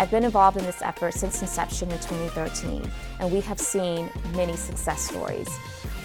I've been involved in this effort since inception in 2013, and we have seen many success stories.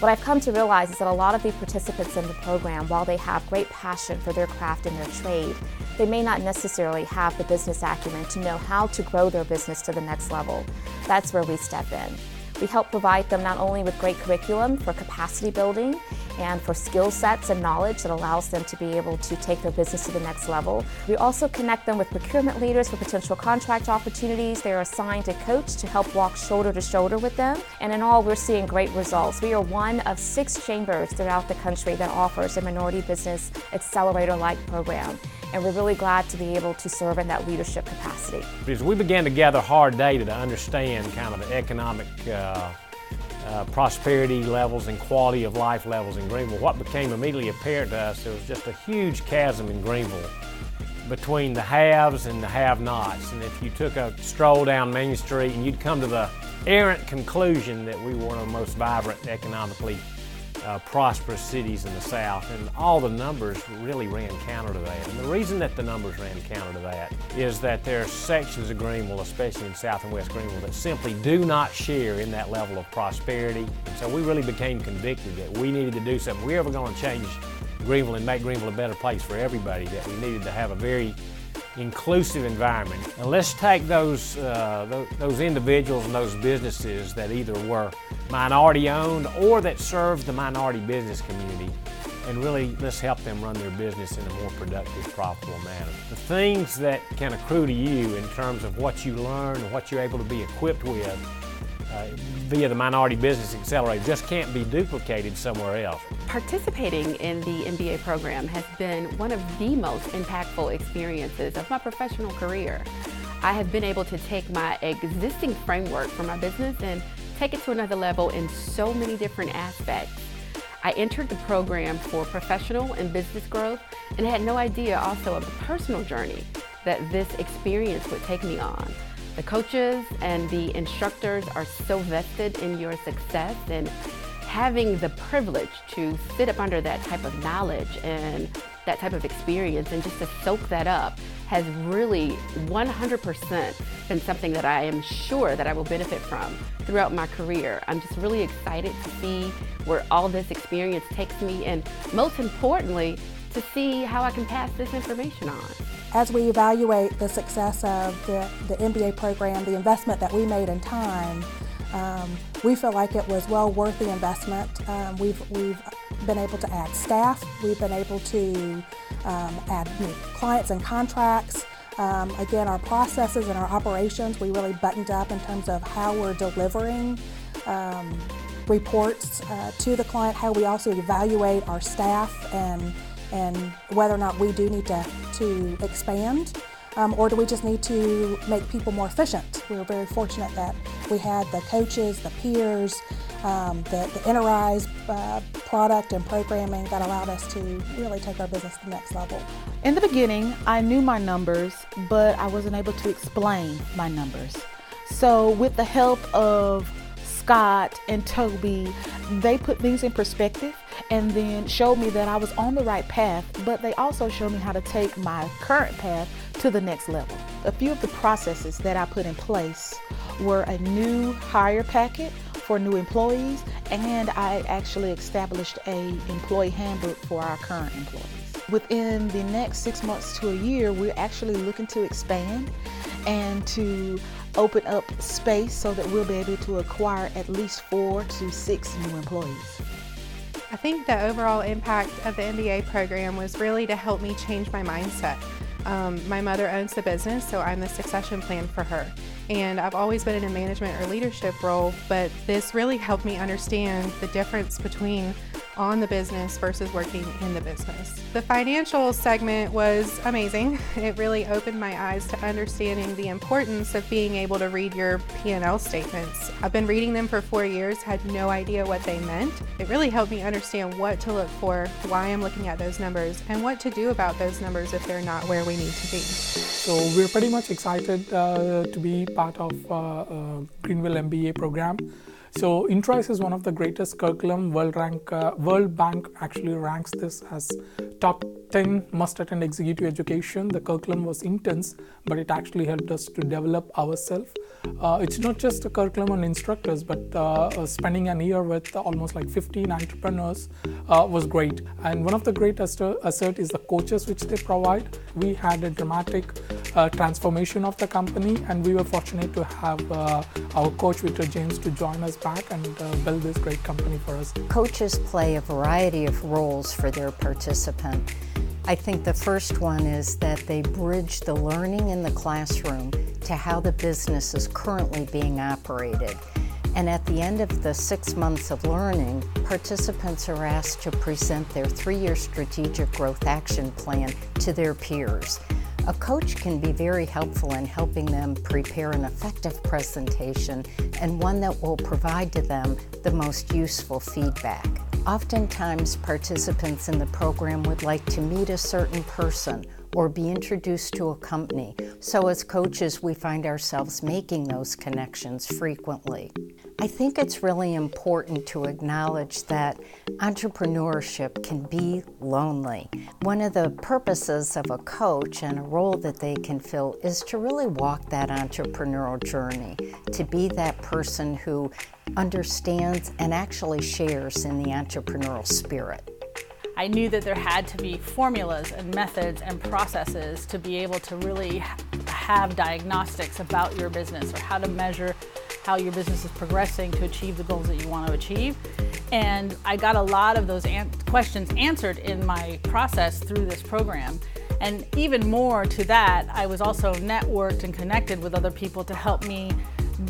What I've come to realize is that a lot of the participants in the program, while they have great passion for their craft and their trade, they may not necessarily have the business acumen to know how to grow their business to the next level. That's where we step in. We help provide them not only with great curriculum for capacity building and for skill sets and knowledge that allows them to be able to take their business to the next level. We also connect them with procurement leaders for potential contract opportunities. They are assigned a coach to help walk shoulder to shoulder with them. And in all, we're seeing great results. We are one of 6 chambers throughout the country that offers a minority business accelerator-like program. And we're really glad to be able to serve in that leadership capacity. As we began to gather hard data to understand kind of the economic prosperity levels and quality of life levels in Greenville, what became immediately apparent to us, there was just a huge chasm in Greenville between the haves and the have-nots. And if you took a stroll down Main Street, and you'd come to the errant conclusion that we were one of the most vibrant, economically prosperous cities in the South, and all the numbers really ran counter to that. And the reason that the numbers ran counter to that is that there are sections of Greenville, especially in South and West Greenville, that simply do not share in that level of prosperity. And so we really became convicted that we needed to do something. If we were ever going to change Greenville and make Greenville a better place for everybody, that we needed to have a very inclusive environment. And let's take those individuals and those businesses that either were minority owned or that served the minority business community, and really let's help them run their business in a more productive, profitable manner. The things that can accrue to you in terms of what you learn and what you're able to be equipped with via the Minority Business Accelerator just can't be duplicated somewhere else. Participating in the MBA program has been one of the most impactful experiences of my professional career. I have been able to take my existing framework for my business and take it to another level in so many different aspects. I entered the program for professional and business growth and had no idea also of the personal journey that this experience would take me on. The coaches and the instructors are so vested in your success, and having the privilege to sit up under that type of knowledge and that type of experience and just to soak that up has really 100% been something that I am sure that I will benefit from throughout my career. I'm just really excited to see where all this experience takes me, and most importantly, to see how I can pass this information on. As we evaluate the success of the MBA program, the investment that we made in time, we feel like it was well worth the investment. We've been able to add staff, we've been able to add new clients and contracts. Again, our processes and our operations, we really buttoned up in terms of how we're delivering reports to the client, how we also evaluate our staff, and whether or not we do need to expand, or do we just need to make people more efficient. We were very fortunate that we had the coaches, the peers, the Enterprise product and programming that allowed us to really take our business to the next level. In the beginning, I knew my numbers, but I wasn't able to explain my numbers. So with the help of Scott and Toby, they put things in perspective and then showed me that I was on the right path, but they also showed me how to take my current path to the next level. A few of the processes that I put in place were a new hire packet for new employees, and I actually established an employee handbook for our current employees. Within the next 6 months to a year, we're actually looking to expand and to open up space so that we'll be able to acquire at least 4 to 6 new employees. I think the overall impact of the MBA program was really to help me change my mindset. My mother owns the business, so I'm the succession plan for her. And I've always been in a management or leadership role, but this really helped me understand the difference between on the business versus working in the business. The financial segment was amazing. It really opened my eyes to understanding the importance of being able to read your P&L statements. I've been reading them for 4 years, had no idea what they meant. It really helped me understand what to look for, why I'm looking at those numbers, and what to do about those numbers if they're not where we need to be. So we're pretty much excited to be part of Greenville MBA program. So Intrice is one of the greatest curriculum. World Bank actually ranks this as top 10 must-attend executive education. The curriculum was intense, but it actually helped us to develop ourselves. It's not just a curriculum on instructors, but spending an year with almost like 15 entrepreneurs was great. And one of the great assert is the coaches which they provide. We had a dramatic transformation of the company, and we were fortunate to have our coach Victor James to join us back and build this great company for us. Coaches play a variety of roles for their participant. I think the first one is that they bridge the learning in the classroom to how the business is currently being operated. And at the end of the 6 months of learning, participants are asked to present their 3-year strategic growth action plan to their peers. A coach can be very helpful in helping them prepare an effective presentation and one that will provide to them the most useful feedback. Oftentimes, participants in the program would like to meet a certain person or be introduced to a company. So as coaches, we find ourselves making those connections frequently. I think it's really important to acknowledge that entrepreneurship can be lonely. One of the purposes of a coach and a role that they can fill is to really walk that entrepreneurial journey, to be that person who understands and actually shares in the entrepreneurial spirit. I knew that there had to be formulas and methods and processes to be able to really have diagnostics about your business, or how to measure how your business is progressing to achieve the goals that you want to achieve. And I got a lot of those questions answered in my process through this program. And even more to that, I was also networked and connected with other people to help me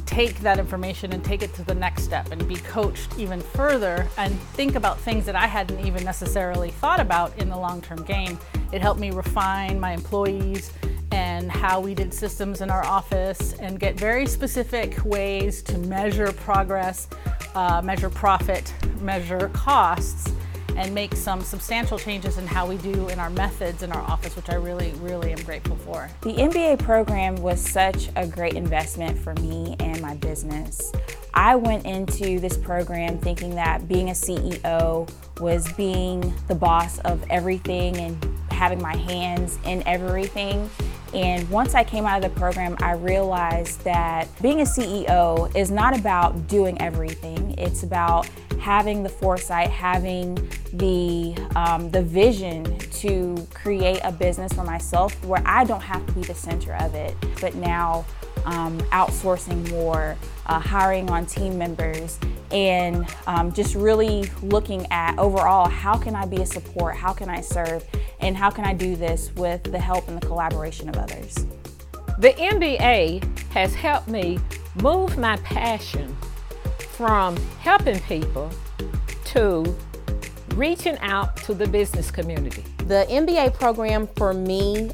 take that information and take it to the next step and be coached even further and think about things that I hadn't even necessarily thought about in the long-term game. It helped me refine my employees and how we did systems in our office and get very specific ways to measure progress, measure profit, measure costs, and make some substantial changes in how we do in our methods in our office, which I really, really am grateful for. The MBA program was such a great investment for me and my business. I went into this program thinking that being a CEO was being the boss of everything and having my hands in everything. And once I came out of the program, I realized that being a CEO is not about doing everything. It's about having the foresight, having the vision to create a business for myself where I don't have to be the center of it, but now outsourcing more, hiring on team members, and just really looking at overall, how can I be a support, how can I serve, and how can I do this with the help and the collaboration of others. The MBA has helped me move my passion from helping people to reaching out to the business community. The MBA program for me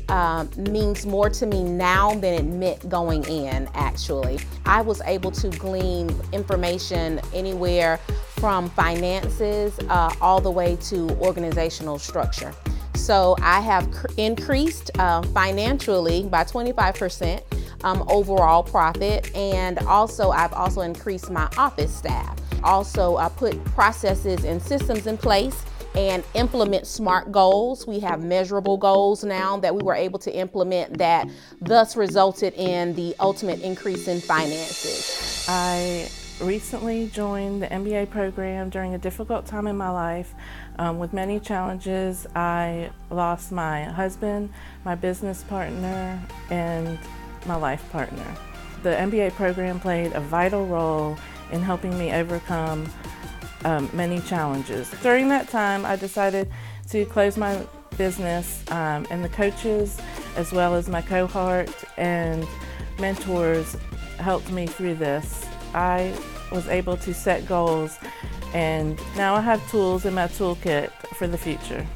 means more to me now than it meant going in, actually. I was able to glean information anywhere from finances all the way to organizational structure. So I have increased financially by 25% overall profit, and also I've also increased my office staff. Also, I put processes and systems in place and implement SMART goals. We have measurable goals now that we were able to implement that thus resulted in the ultimate increase in finances. I recently joined the MBA program during a difficult time in my life with many challenges. I lost my husband, my business partner, and my life partner. The MBA program played a vital role in helping me overcome many challenges. During that time, I decided to close my business, and the coaches, as well as my cohort and mentors, helped me through this. I was able to set goals, and now I have tools in my toolkit for the future.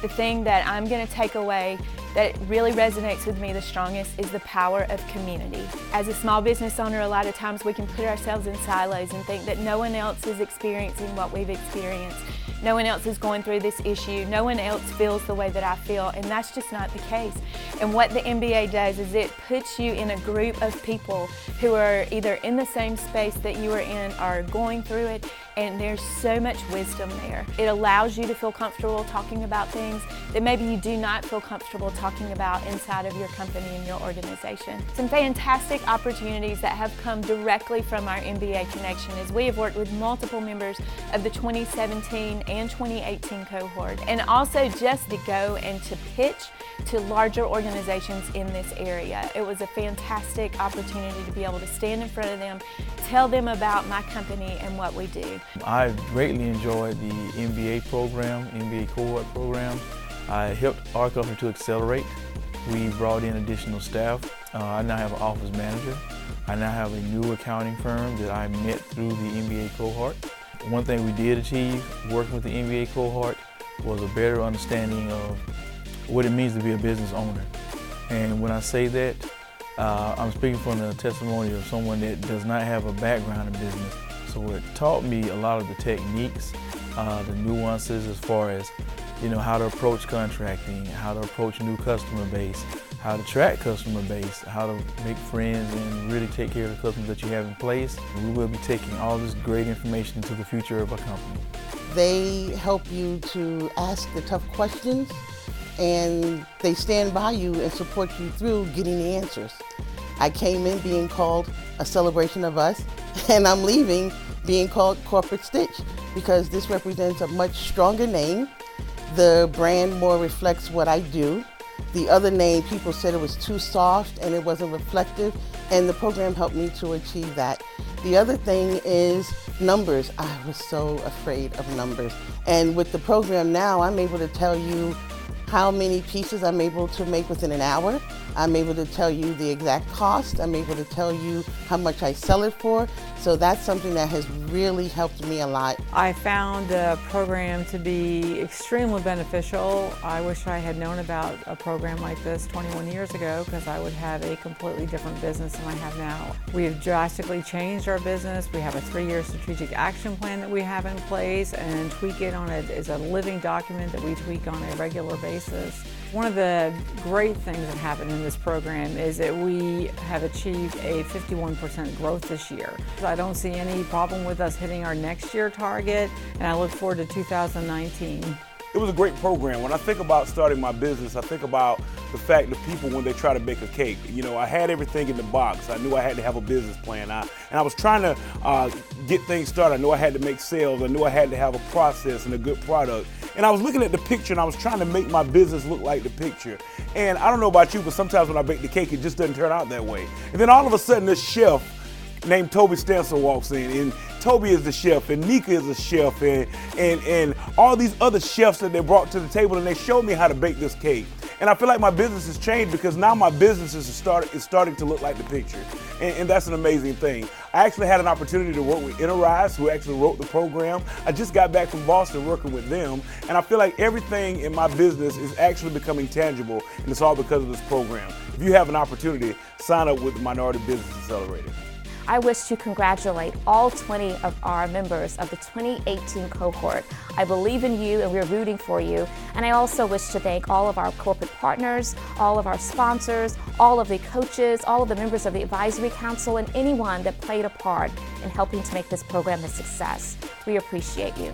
The thing that I'm going to take away that really resonates with me the strongest is the power of community. As a small business owner, a lot of times we can put ourselves in silos and think that no one else is experiencing what we've experienced. no one else is going through this issue, no one else feels the way that I feel, and that's just not the case. And what the MBA does is it puts you in a group of people who are either in the same space that you are in or going through it, and there's so much wisdom there. It allows you to feel comfortable talking about things that maybe you do not feel comfortable talking about inside of your company and your organization. Some fantastic opportunities that have come directly from our MBA connection is we have worked with multiple members of the 2017 and 2018 cohort, and also just to go and to pitch to larger organizations in this area. It was a fantastic opportunity to be able to stand in front of them, tell them about my company and what we do. I greatly enjoyed the MBA program, MBA cohort program. I helped our company to accelerate. We brought in additional staff. I now have an office manager. I now have a new accounting firm that I met through the MBA cohort. One thing we did achieve working with the MBA cohort was a better understanding of what it means to be a business owner. And when I say that, I'm speaking from the testimony of someone that does not have a background in business. So it taught me a lot of the techniques, the nuances as far as, how to approach contracting, how to approach new customer base, how to track customer base, how to make friends and really take care of the customers that you have in place. We will be taking all this great information into the future of our company. They help you to ask the tough questions, and they stand by you and support you through getting the answers. I came in being called a celebration of us, and I'm leaving being called Corporate Stitch because this represents a much stronger name. The brand more reflects what I do. The other name, people said it was too soft and it wasn't reflective, and the program helped me to achieve that. The other thing is numbers. I was so afraid of numbers. And with the program now, I'm able to tell you how many pieces I'm able to make within an hour. I'm able to tell you the exact cost. I'm able to tell you how much I sell it for. So that's something that has really helped me a lot. I found the program to be extremely beneficial. I wish I had known about a program like this 21 years ago because I would have a completely different business than I have now. We have drastically changed our business. We have a 3-year strategic action plan that we have in place, and tweak it on it is a living document that we tweak on a regular basis. One of the great things that happened in this program is that we have achieved a 51% growth this year. I don't see any problem with us hitting our next year target, and I look forward to 2019. It was a great program. When I think about starting my business, I think about the fact that people, when they try to bake a cake, I had everything in the box. I knew I had to have a business plan. And I was trying to get things started. I knew I had to make sales. I knew I had to have a process and a good product. And I was looking at the picture and I was trying to make my business look like the picture. And I don't know about you, but sometimes when I bake the cake, it just doesn't turn out that way. And then all of a sudden, this chef named Toby Stansel walks in, and Toby is the chef, and Nika is the chef, and all these other chefs that they brought to the table, and they showed me how to bake this cake. And I feel like my business has changed because now my business is starting to look like the picture, and that's an amazing thing. I actually had an opportunity to work with Enterprise, who actually wrote the program. I just got back from Boston working with them, and I feel like everything in my business is actually becoming tangible, and it's all because of this program. If you have an opportunity, sign up with the Minority Business Accelerator. I wish to congratulate all 20 of our members of the 2018 cohort. I believe in you and we're rooting for you. And I also wish to thank all of our corporate partners, all of our sponsors, all of the coaches, all of the members of the advisory council, and anyone that played a part in helping to make this program a success. We appreciate you.